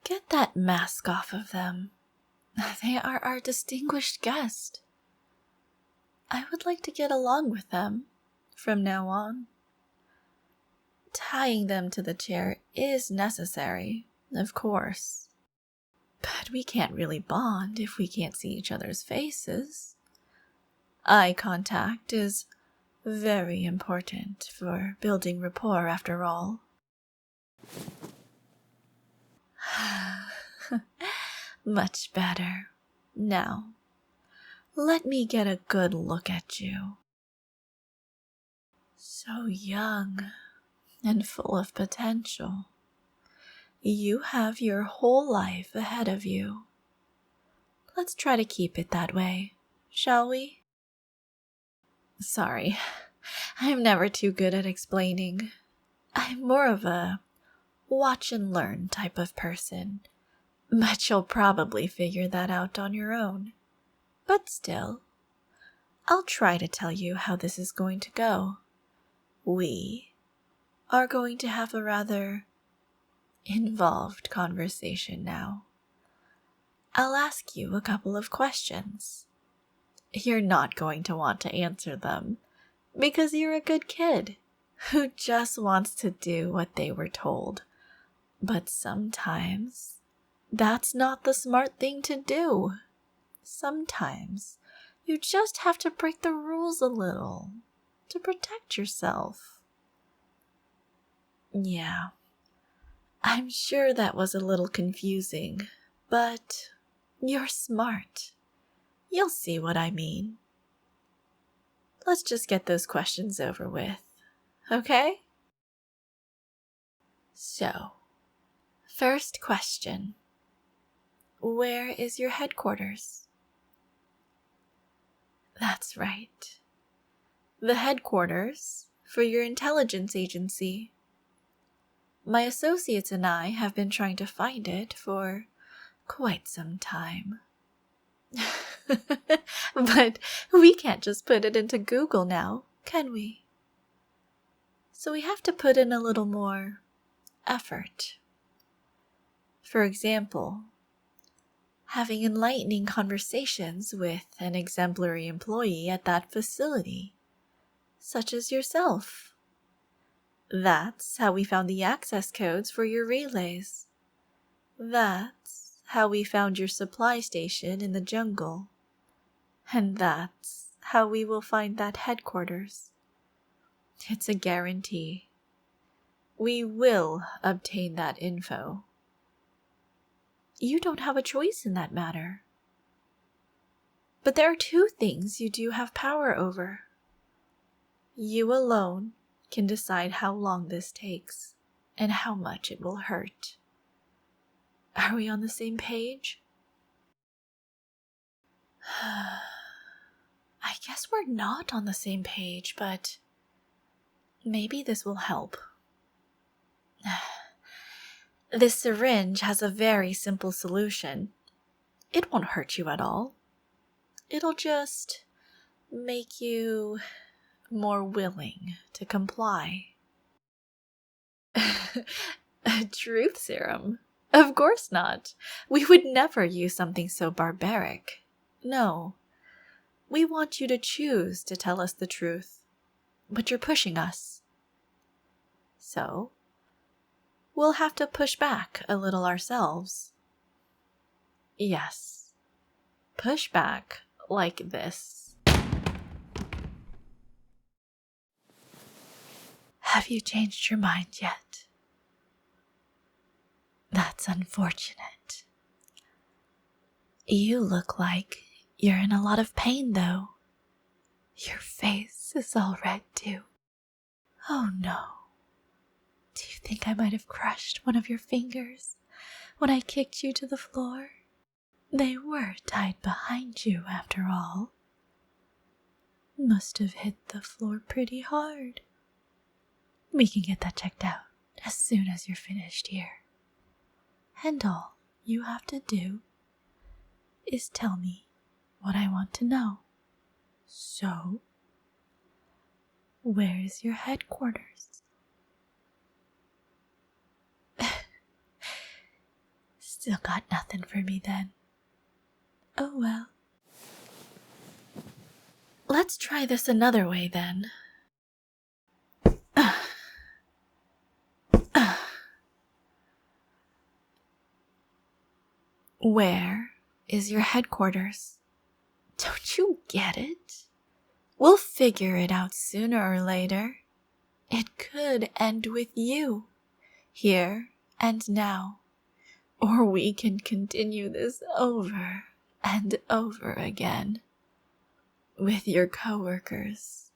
Get that mask off of them. They are our distinguished guest. I would like to get along with them from now on. Tying them to the chair is necessary, of course. But we can't really bond if we can't see each other's faces. Eye contact is very important for building rapport, after all. Much better. Now, let me get a good look at you. So young and full of potential. You have your whole life ahead of you. Let's try to keep it that way, shall we? Sorry, I'm never too good at explaining. I'm more of a watch and learn type of person, but you'll probably figure that out on your own. But still, I'll try to tell you how this is going to go. We are going to have a rather involved conversation now. I'll ask you a couple of questions. You're not going to want to answer them because you're a good kid who just wants to do what they were told. But sometimes that's not the smart thing to do. Sometimes you just have to break the rules a little to protect yourself. Yeah, I'm sure that was a little confusing, but you're smart. You'll see what I mean. Let's just get those questions over with, okay? So, first question. Where is your headquarters? That's right. The headquarters for your intelligence agency. My associates and I have been trying to find it for quite some time. But we can't just put it into Google now, can we? So we have to put in a little more effort. For example, having enlightening conversations with an exemplary employee at that facility, such as yourself. That's how we found the access codes for your relays. That's how we found your supply station in the jungle. And that's how we will find that headquarters. It's a guarantee. We will obtain that info. You don't have a choice in that matter. But there are two things you do have power over. You alone can decide how long this takes and how much it will hurt. Are we on the same page? I guess we're not on the same page, but maybe this will help. This syringe has a very simple solution. It won't hurt you at all. It'll just make you more willing to comply. A truth serum? Of course not. We would never use something so barbaric. No. We want you to choose to tell us the truth. But you're pushing us. So, we'll have to push back a little ourselves. Yes. Push back like this. Have you changed your mind yet? That's unfortunate. You look like you're in a lot of pain, though. Your face is all red, too. Oh, no. Do you think I might have crushed one of your fingers when I kicked you to the floor? They were tied behind you, after all. Must have hit the floor pretty hard. We can get that checked out as soon as you're finished here. And all you have to do is tell me what I want to know. So, where is your headquarters? Still got nothing for me then. Oh well. Let's try this another way then. Where is your headquarters? Don't you get it? We'll figure it out sooner or later. It could end with you, here and now. Or we can continue this over and over again. With your coworkers,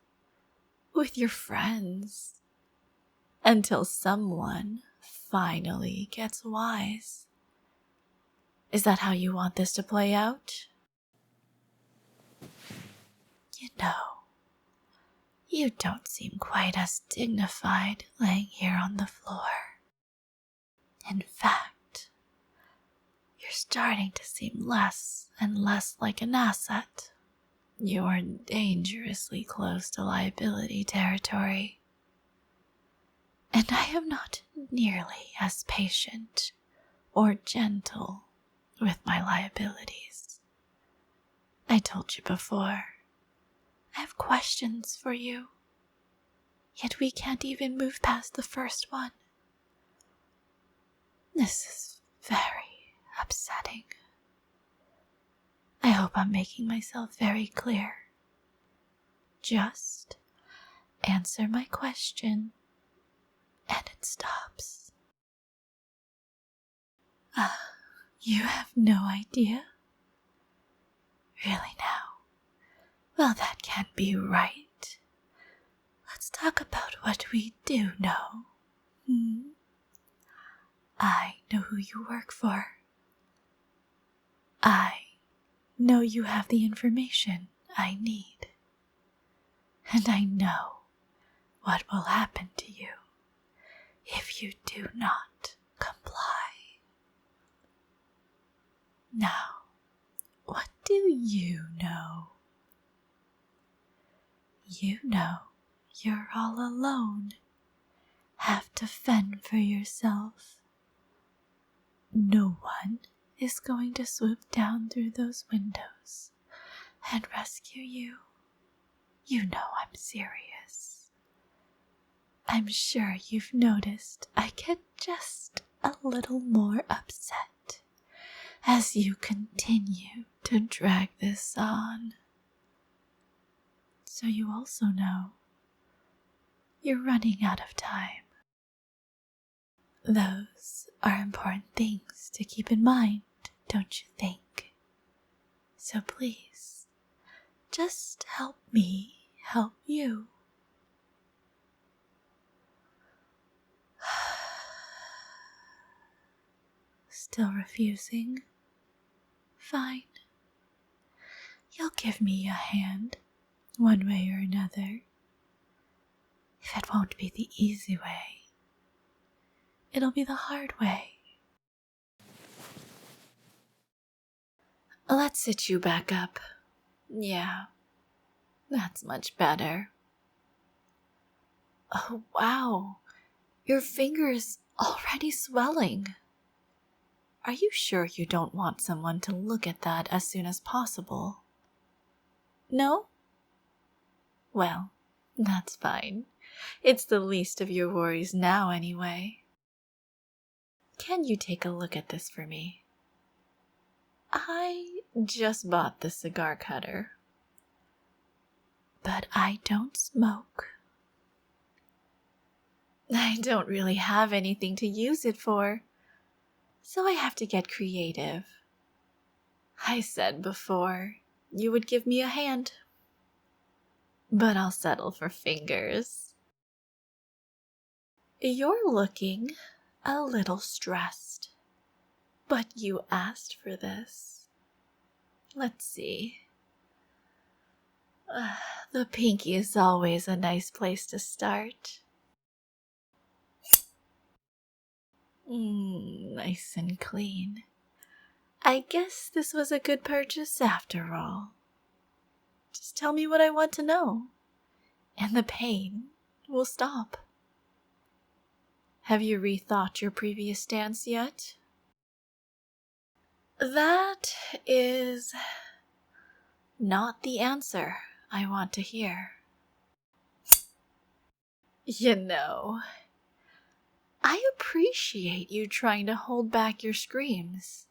with your friends, until someone finally gets wise. Is that how you want this to play out? You know, you don't seem quite as dignified laying here on the floor. In fact, you're starting to seem less and less like an asset. You are dangerously close to liability territory. And I am not nearly as patient or gentle with my liabilities. I told you before, I have questions for you, yet we can't even move past the first one. This is very upsetting. I hope I'm making myself very clear. Just answer my question, and it stops. You have no idea? Really now? Well, that can't be right. Let's talk about what we do know. I know who you work for. I know you have the information I need. And I know what will happen to you if you do not comply. Now, what do you know? You know you're all alone, have to fend for yourself. No one is going to swoop down through those windows and rescue you. You know I'm serious. I'm sure you've noticed I get just a little more upset as you continue to drag this on. So you also know you're running out of time. Those are important things to keep in mind, don't you think? So please, just help me help you. Still refusing? Fine. You'll give me a hand, one way or another. If it won't be the easy way, it'll be the hard way. Let's sit you back up. Yeah, that's much better. Oh, wow. Your finger's already swelling. Are you sure you don't want someone to look at that as soon as possible? No? Well, that's fine. It's the least of your worries now, anyway. Can you take a look at this for me? I just bought the cigar cutter. But I don't smoke. I don't really have anything to use it for, so I have to get creative. I said before you would give me a hand, but I'll settle for fingers. You're looking a little stressed, but you asked for this. Let's see. The pinky is always a nice place to start. Nice and clean. I guess this was a good purchase after all. Just tell me what I want to know, and the pain will stop. Have you rethought your previous stance yet? That is not the answer I want to hear. You know, I appreciate you trying to hold back your screams.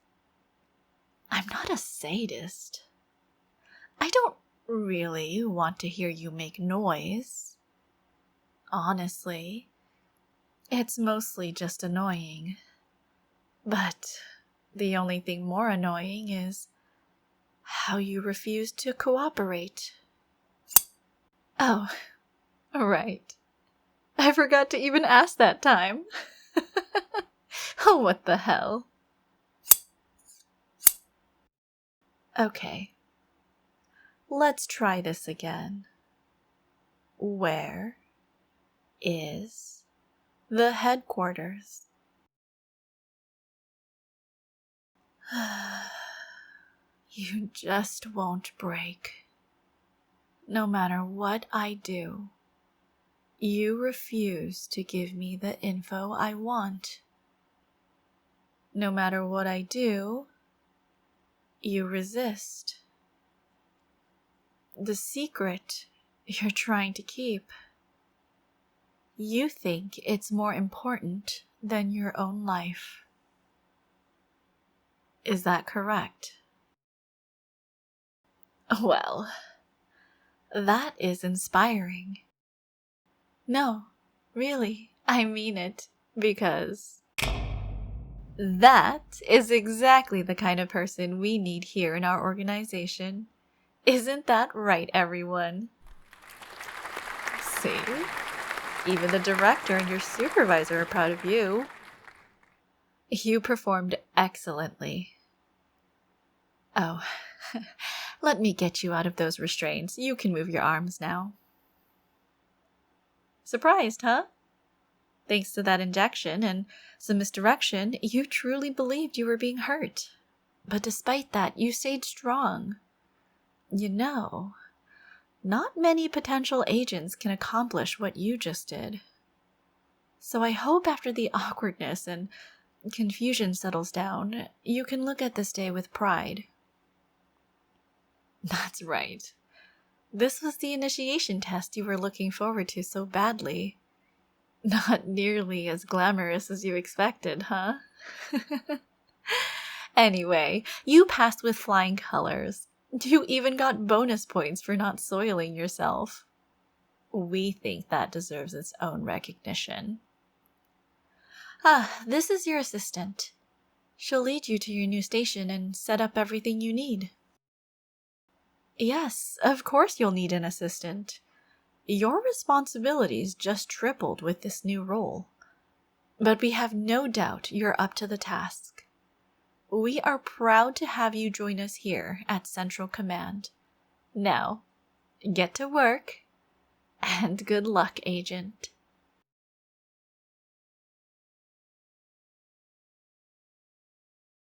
I'm not a sadist. I don't really want to hear you make noise. Honestly, it's mostly just annoying. But the only thing more annoying is how you refuse to cooperate. Oh, right. I forgot to even ask that time. Oh, what the hell? Okay. Let's try this again. Where is the headquarters? You just won't break. No matter what I do, you refuse to give me the info I want. No matter what I do, you resist. The secret you're trying to keep, you think it's more important than your own life. Is that correct? Well, that is inspiring. No, really, I mean it, because that is exactly the kind of person we need here in our organization. Isn't that right, everyone? See? Even the director and your supervisor are proud of you. You performed excellently. Oh, let me get you out of those restraints. You can move your arms now. Surprised, huh? Thanks to that injection and some misdirection, you truly believed you were being hurt. But despite that, you stayed strong. You know, not many potential agents can accomplish what you just did. So I hope after the awkwardness and confusion settles down, you can look at this day with pride. That's right. This was the initiation test you were looking forward to so badly. Not nearly as glamorous as you expected, huh? Anyway, you passed with flying colors. You even got bonus points for not soiling yourself. We think that deserves its own recognition. This is your assistant. She'll lead you to your new station and set up everything you need. Yes, of course you'll need an assistant. Your responsibilities just tripled with this new role. But we have no doubt you're up to the task. We are proud to have you join us here at Central Command. Now, get to work, and good luck, Agent.